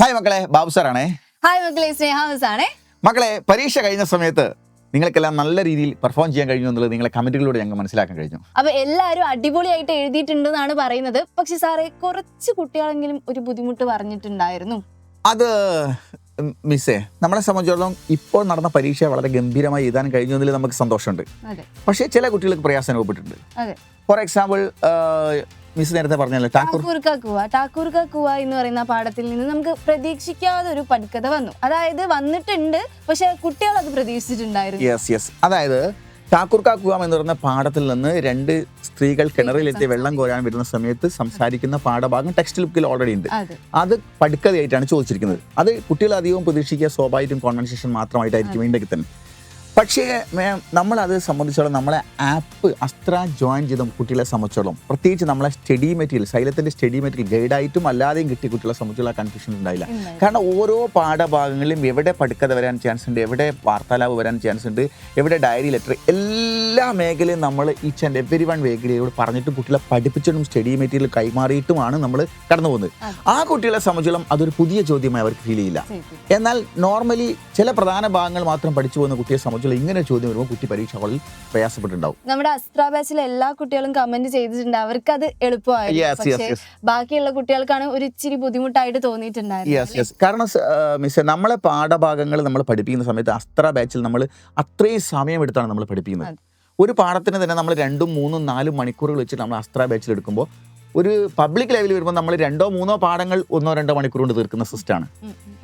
Hi മക്കളെ, Babu സാറാണേ. Hi മക്കളെ, സ്നേഹാവസാണേ. മക്കളെ, പരീക്ഷ കഴിഞ്ഞ സമയത്ത് നിങ്ങൾക്കെല്ലാം നല്ല രീതിയിൽ പെർഫോം ചെയ്യാൻ കഴിഞ്ഞു എന്നുള്ളത് നിങ്ങളെ കമന്റുകളിലൂടെ ഞങ്ങൾ മനസ്സിലാക്കാൻ കഴിഞ്ഞു. അപ്പൊ എല്ലാവരും അടിപൊളിയായിട്ട് എഴുതിയിട്ടുണ്ടെന്നാണ് പറയുന്നത്. പക്ഷെ സാറേ, കുറച്ച് കുട്ടികളെങ്കിലും ഒരു ബുദ്ധിമുട്ട് പറഞ്ഞിട്ടുണ്ടായിരുന്നു. അത് മിസ്സേ, നമ്മളെ സംബന്ധിച്ചിടത്തോളം ഇപ്പോൾ നടന്ന പരീക്ഷ വളരെ ഗംഭീരമായി എഴുതാൻ കഴിഞ്ഞു എന്നതിൽ നമുക്ക് സന്തോഷമുണ്ട്. പക്ഷേ ചില കുട്ടികൾക്ക് പ്രയാസം അനുഭവപ്പെട്ടിട്ടുണ്ട്. ഫോർ എക്സാമ്പിൾ, മിസ് നേരത്തെ പറഞ്ഞല്ലോ ടാക്കൂർ കാക്കുവ എന്ന് പറയുന്ന പാഠത്തിൽ നിന്ന് നമുക്ക് പ്രതീക്ഷിക്കാതെ ഒരു പടുക്കഥ വന്നിട്ടുണ്ട്. പക്ഷെ കുട്ടികൾ അത് പ്രതീക്ഷിച്ചിട്ടുണ്ടായിരുന്നു. യെസ്, അതായത് ടാക്കൂർ കാക്കുവാം എന്ന് പറയുന്ന പാഠത്തിൽ നിന്ന് രണ്ട് സ്ത്രീകൾ കിണറിലെത്തി വെള്ളം കോരാൻ വരുന്ന സമയത്ത് സംസാരിക്കുന്ന പാഠഭാഗം ടെക്സ്റ്റ് ബുക്കിൽ ഓൾറെഡി ഉണ്ട്. അത് പടുക്കഥയായിട്ടാണ് ചോദിച്ചിരിക്കുന്നത്. അത് കുട്ടികൾ അധികവും പ്രതീക്ഷിക്കുക സ്വാഭാവികം കോൺവെർസേഷൻ മാത്രമായിട്ടായിരിക്കും വേണ്ടെങ്കിൽ തന്നെ. പക്ഷേ നമ്മളത് സംബന്ധിച്ചോളം നമ്മളെ ആപ്പ് അസ്ത്ര ജോയിൻ ചെയ്ത കുട്ടികളെ സംബന്ധിച്ചോളം, പ്രത്യേകിച്ച് നമ്മളെ സ്റ്റഡി മെറ്റീരിയൽ, സൈലത്തിൻ്റെ സ്റ്റഡി മെറ്റീരിയൽ ഗൈഡായിട്ടും അല്ലാതെയും കിട്ടിയ കുട്ടികളെ സംബന്ധിച്ചുള്ള കൺഫ്യൂഷൻ ഉണ്ടായില്ല. കാരണം ഓരോ പാഠഭാഗങ്ങളിലും എവിടെ പടുക്കഥ വരാൻ ചാൻസ് ഉണ്ട്, എവിടെ വാർത്താലാപ് വരാൻ ചാൻസ് ഉണ്ട്, എവിടെ ഡയറി ലെറ്റർ, എല്ലാ മേഖലയും നമ്മൾ ഈച്ച് ആൻഡ് എവരി വൺ മേഖലയോട് പറഞ്ഞിട്ടും കുട്ടികളെ പഠിപ്പിച്ചിട്ടും സ്റ്റഡി മെറ്റീരിയൽ കൈമാറിയിട്ടുമാണ് നമ്മൾ കടന്നു പോകുന്നത്. ആ കുട്ടികളെ സംബന്ധിച്ചോളം അതൊരു പുതിയ ചോദ്യമായി അവർക്ക് ഫീൽ ചെയ്യില്ല. എന്നാൽ നോർമലി ചില പ്രധാന ഭാഗങ്ങൾ മാത്രം പഠിച്ചു പോകുന്ന കുട്ടിയെ സംബന്ധിച്ചുള്ള ഇങ്ങനെ ചോദ്യം വരുമ്പോൾ കുട്ടി പരീക്ഷ ഹാളിൽ പ്രയാസപ്പെട്ടിട്ടുണ്ടാവും. നമ്മുടെ അസ്ത്ര ബാച്ചിലെ എല്ലാ കുട്ടികളും കമന്റ് ചെയ്തിട്ടുണ്ട്, അവർക്ക് അത് എളുപ്പമായി. ബാക്കിയുള്ള കുട്ടികൾക്കാണ് ഒരു ഇച്ചിരി ബുദ്ധിമുട്ടായിട്ട് തോന്നിയിട്ടുണ്ടായിരുന്നു. കാരണം മിസ്സേ, നമ്മളെ പാഠഭാഗങ്ങൾ നമ്മൾ പഠിപ്പിക്കുന്ന സമയത്ത് അസ്ത്ര ബാച്ചിൽ നമ്മൾ അത്രയും സമയമെടുത്താണ് നമ്മൾ പഠിപ്പിക്കുന്നത്. ഒരു പാഠത്തിന് തന്നെ നമ്മൾ 2, 3, 4 മണിക്കൂറുകൾ വെച്ചിട്ട് നമ്മൾ അസ്ത്ര ബാച്ചിൽ എടുക്കുമ്പോൾ ഒരു പബ്ലിക് ലെവലിൽ വരുമ്പോൾ നമ്മൾ 2, 3 പാഠങ്ങൾ 1, 2 മണിക്കൂർ കൊണ്ട് തീർക്കുന്ന സിസ്റ്റമാണ്.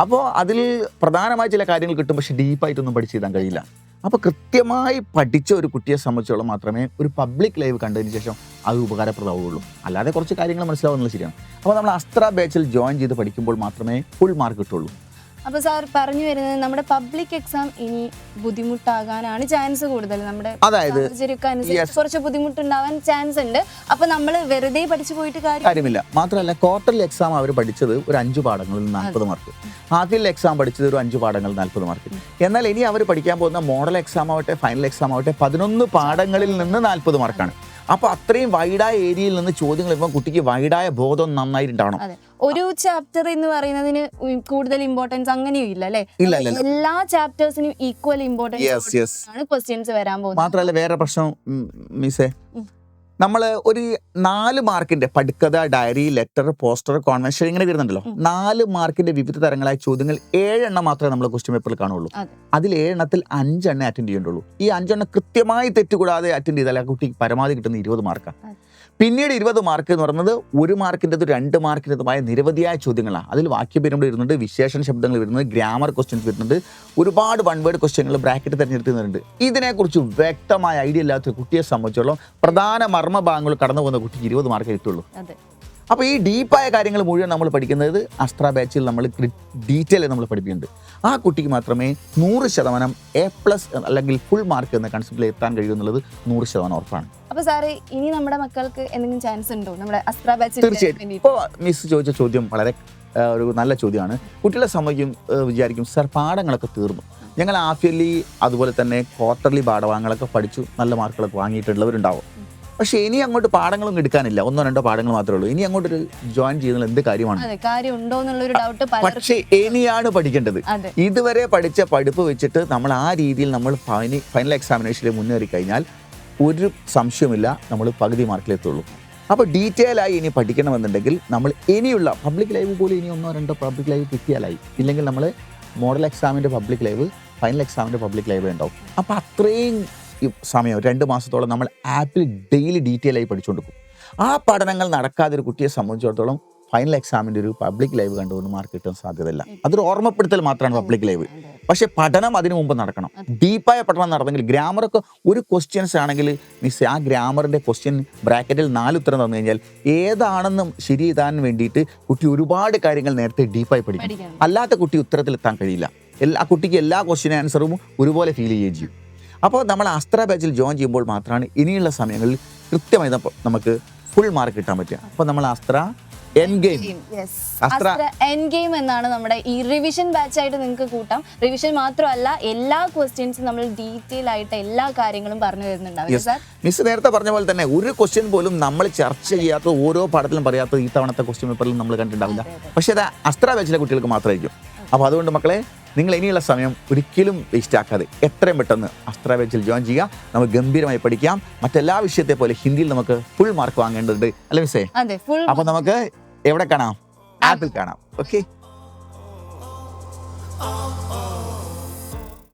അപ്പോൾ അതിൽ പ്രധാനമായ ചില കാര്യങ്ങൾ കിട്ടും, പക്ഷെ ഡീപ്പായിട്ടൊന്നും പഠിച്ചെഴുതാൻ കഴിയില്ല. അപ്പോൾ കൃത്യമായി പഠിച്ച ഒരു കുട്ടിയെ സംബന്ധിച്ചോളം മാത്രമേ ഒരു പബ്ലിക് ലൈവ് കണ്ടതിന് ശേഷം അത് ഉപകാരപ്രദമാവുള്ളൂ. അല്ലാതെ കുറച്ച് കാര്യങ്ങൾ മനസ്സിലാവുന്നത് ശരിയാണ്. അപ്പോൾ നമ്മൾ അസ്ത്ര ബാച്ചിൽ ജോയിൻ ചെയ്ത് പഠിക്കുമ്പോൾ മാത്രമേ ഫുൾ മാർക്ക് കിട്ടുള്ളൂ. അപ്പോൾ സാർ പറഞ്ഞു വരുന്നത് നമ്മുടെ പബ്ലിക് എക്സാം ഇനി ബുദ്ധിമുട്ടാകാനാണ് ചാൻസ് കൂടുതൽ. നമ്മുടെ കുറച്ച് ബുദ്ധിമുട്ടുണ്ടാവാൻ ചാൻസ് ഉണ്ട്. അപ്പോൾ നമ്മൾ വെറുതെ പഠിച്ചു പോയിട്ട് കാര്യമില്ല. മാത്രമല്ല, ക്വാർട്ടർലി എക്സാം അവർ പഠിച്ചത് ഒരു 5 പാഠങ്ങളിൽ 40 മാർക്ക്, ഹാഫിൽ എക്സാം പഠിച്ചത് ഒരു 5 പാഠങ്ങളിൽ 40 മാർക്ക്. എന്നാൽ ഇനി അവർ പഠിക്കാൻ പോകുന്ന മോഡൽ എക്സാം ആവട്ടെ, ഫൈനൽ എക്സാം ആവട്ടെ, 11 പാഠങ്ങളിൽ നിന്ന് 40 മാർക്കാണ്. അപ്പോൾ അത്രയും വൈഡായ ഏരിയയിൽ നിന്ന് ചോദ്യങ്ങൾ വരുമ്പോൾ കുട്ടിക്ക് വൈഡായ ബോധം നന്നായിട്ടുണ്ടാവണം. ഒരു ചാപ്റ്റർ എന്ന് പറയുന്നതിന് കൂടുതൽ ഇമ്പോർട്ടൻസ് അങ്ങനെയും ഇല്ല അല്ലേ? എല്ലാ ചാപ്റ്റേഴ്സിനും ഈക്വൽ ഇമ്പോർട്ടൻസ് ആണ് ക്വസ്റ്റ്യൻസ് വരാൻ പോകുന്നത്. മാത്രമല്ല, വേറെ പ്രശ്നം മിസ്സേ, നമ്മൾ ഒരു 4 മാർക്കിന്റെ പടുക്കഥ, ഡയറി, ലെറ്റർ, പോസ്റ്റർ, കോൺവെൻഷൻ ഇങ്ങനെ വരുന്നുണ്ടല്ലോ. 4 മാർക്കിന്റെ വിവിധ തരങ്ങളായ ചോദ്യങ്ങൾ 7 എണ്ണം മാത്രമേ നമ്മൾ ക്വസ്റ്റ്യൻ പേപ്പറിൽ കാണുള്ളൂ. അതിൽ 7 എണ്ണത്തിൽ 5 എണ്ണം അറ്റൻഡ് ചെയ്യേണ്ടുള്ളൂ. ഈ 5 എണ്ണം കൃത്യമായി തെറ്റുകൂടാതെ അറ്റൻഡ് ചെയ്താൽ ആ കുട്ടിക്ക് പരമാവധി കിട്ടുന്ന 20 മാർക്കാണ്. പിന്നീട് 20 മാർക്ക് എന്ന് പറയുന്നത് 1 മാർക്കിൻ്റെതും 2 മാർക്കിൻ്റെതുമായ നിരവധിയായ ചോദ്യങ്ങളാണ്. അതിൽ വാക്യപരിമിതി വരുന്നുണ്ട്, വിശേഷണ ശബ്ദങ്ങൾ വരുന്നുണ്ട്, ഗ്രാമർ ക്വസ്റ്റ്യൻസ് വരുന്നുണ്ട്, ഒരുപാട് 1 വേർഡ് ക്വസ്റ്റ്യങ്ങൾ ബ്രാക്കറ്റ് തിരഞ്ഞെടുക്കുന്നുണ്ട്. ഇതിനെക്കുറിച്ച് വ്യക്തമായ ഐഡിയ ഇല്ലാത്ത കുട്ടിയെ സംബന്ധിച്ചോളം പ്രധാന മർമ്മഭാഗങ്ങൾ കടന്നു പോകുന്ന കുട്ടിക്ക് 20 മാർക്ക് കിട്ടുള്ളൂ. അപ്പോൾ ഈ ഡീപ്പായ കാര്യങ്ങൾ മുഴുവൻ നമ്മൾ പഠിക്കുന്നത് അസ്ത്ര ബാച്ചിൽ നമ്മൾ ഡീറ്റെയിൽ നമ്മൾ പഠിപ്പിക്കുന്നുണ്ട്. ആ കുട്ടിക്ക് മാത്രമേ 100% A+ അല്ലെങ്കിൽ ഫുൾ മാർക്ക് എന്ന കൺസെപ്റ്റിൽ എത്താൻ കഴിയുമെന്നുള്ളത് 100% ഉറപ്പാണ്. അപ്പോൾ സാറേ, ഇനി നമ്മുടെ മക്കൾക്ക് എന്തെങ്കിലും ചാൻസ് ഉണ്ടോ നമ്മുടെ അസ്ത്ര ബാച്ചിൽ? തീർച്ചയായിട്ടും. ഇപ്പോൾ മിസ് ചോദിച്ച ചോദ്യം വളരെ ഒരു നല്ല ചോദ്യമാണ്. കുട്ടികളെ സംബന്ധിക്കും വിചാരിക്കും, സാർ പാഠങ്ങളൊക്കെ തീർന്നു, ഞങ്ങൾ ഹാഫ് ഇയർലി അതുപോലെ തന്നെ ക്വാർട്ടർലി പാഠഭാഗങ്ങളൊക്കെ പഠിച്ചു നല്ല മാർക്കുകളൊക്കെ വാങ്ങിയിട്ടുള്ളവരുണ്ടാവും. പക്ഷെ ഇനി അങ്ങോട്ട് പാഠങ്ങളൊന്നും എടുക്കാനില്ല, 1, 2 പാഠങ്ങൾ മാത്രമേ ഉള്ളൂ. ഇനി അങ്ങോട്ടൊരു ജോയിൻ ചെയ്യുന്നത് എന്ത് കാര്യമാണ്? പക്ഷേ ഇനിയാണ് പഠിക്കേണ്ടത്. ഇതുവരെ പഠിച്ച പഠിപ്പ് വെച്ചിട്ട് നമ്മൾ ആ രീതിയിൽ നമ്മൾ ഫൈനൽ എക്സാമിനേഷനിൽ മുന്നേറി കഴിഞ്ഞാൽ ഒരു സംശയമില്ല, നമ്മൾ പകുതി മാർക്കിലെത്തുള്ളൂ. അപ്പോൾ ഡീറ്റെയിൽ ആയി ഇനി പഠിക്കണമെന്നുണ്ടെങ്കിൽ നമ്മൾ ഇനിയുള്ള പബ്ലിക് ലൈവ് പോലും ഇനി 1, 2 പബ്ലിക് ലൈവ് കിട്ടിയാലായി. ഇല്ലെങ്കിൽ നമ്മൾ മോഡൽ എക്സാമിൻ്റെ പബ്ലിക് ലൈവ്, ഫൈനൽ എക്സാമിൻ്റെ പബ്ലിക് ലൈവ് ഉണ്ടാവും. അപ്പോൾ അത്രയും സമയം 2 മാസത്തോളം നമ്മൾ ആപ്പിൽ ഡെയിലി ഡീറ്റെയിൽ ആയി പഠിച്ചുകൊണ്ടിരിക്കും. ആ പഠനങ്ങൾ നടക്കാതെ ഒരു കുട്ടിയെ സംബന്ധിച്ചിടത്തോളം ഫൈനൽ എക്സാമിൻ്റെ ഒരു പബ്ലിക് ലൈവ് കണ്ടുകൊണ്ട് മാർക്ക് കിട്ടാൻ സാധ്യതയില്ല. അതൊരു ഓർമ്മപ്പെടുത്തൽ മാത്രമാണ് പബ്ലിക് ലൈവ്. പക്ഷേ പഠനം അതിനു മുമ്പ് നടക്കണം. ഡീപ്പായ പഠനം നടന്നെങ്കിൽ ഗ്രാമറൊക്കെ ഒരു ക്വസ്റ്റ്യൻസ് ആണെങ്കിൽ മിസ് ആ ഗ്രാമറിൻ്റെ ക്വസ്റ്റ്യൻ ബ്രാക്കറ്റിൽ 4 ഉത്തരം തന്നു കഴിഞ്ഞാൽ ഏതാണെന്നും ശരി എഴുതാൻ വേണ്ടിയിട്ട് കുട്ടി ഒരുപാട് കാര്യങ്ങൾ നേരത്തെ ഡീപ്പായി പഠിക്കും. അല്ലാത്ത കുട്ടി ഉത്തരത്തിലെത്താൻ കഴിയില്ല. ആ കുട്ടിക്ക് എല്ലാ ക്വസ്റ്റ്യൻ ആൻസറും ഒരുപോലെ ഫീൽ ചെയ്യുകയും ചെയ്യും. അപ്പോൾ നമ്മൾ അസ്ത്ര ബാച്ചിൽ ജോയിൻ ചെയ്യുമ്പോൾ മാത്രമാണ് ഇനിയുള്ള സമയങ്ങളിൽ കൃത്യമായി നമുക്ക് ഫുൾ മാർക്ക് കിട്ടാൻ പറ്റുക. അപ്പോൾ നമ്മൾ അസ്ത്ര എൻ ഗെയിം അസ്ത്ര എൻ ഗെയിം എന്നാണ് നമ്മുടെ ഈ റിവിഷൻ ബാച്ച് ആയിട്ട് നിങ്ങൾക്ക് കൂട്ടാം. റിവിഷൻ മാത്രമല്ല, എല്ലാ ക്വസ്റ്റ്യൻസും നമ്മൾ ഡീറ്റെയിൽ ആയിട്ട് എല്ലാ കാര്യങ്ങളും പറഞ്ഞു തരുന്നുണ്ടാവും സാർ. മിസ് നേരത്തെ പറഞ്ഞ പോലെ തന്നെ ഒരു ക്വസ്റ്റ്യൻ പോലും നമ്മൾ ചർച്ച ചെയ്യാത്ത, ഓരോ പാഠത്തിലും പറയാത്ത ഈ തവണത്തെ ക്വസ്റ്റ്യൻ പേപ്പറിലും നമ്മൾ കണ്ടിട്ടുണ്ടാവില്ല. പക്ഷേ അത് അസ്ത്ര ബാച്ചിലെ കുട്ടികൾക്ക് മാത്രമായിരിക്കും. അപ്പോൾ അതുകൊണ്ട് മക്കളെ, നിങ്ങൾ ഇനിയുള്ള സമയം ഒരിക്കലും വേസ്റ്റ് ആക്കാതെ എത്രയും പെട്ടെന്ന് അസ്ത്ര ബാച്ചിൽ ജോയിൻ ചെയ്യുക. നമുക്ക് ഗംഭീരമായി പഠിക്കാം. മറ്റെല്ലാ വിഷയത്തെ പോലെ ഹിന്ദിയിൽ നമുക്ക് ഫുൾ മാർക്ക് വാങ്ങേണ്ടതുണ്ട് അല്ലേ മിസ്സേ? അപ്പോൾ നമുക്ക് എവിടെ കാണാം? ആപ്പിൽ കാണാം. ഓക്കെ.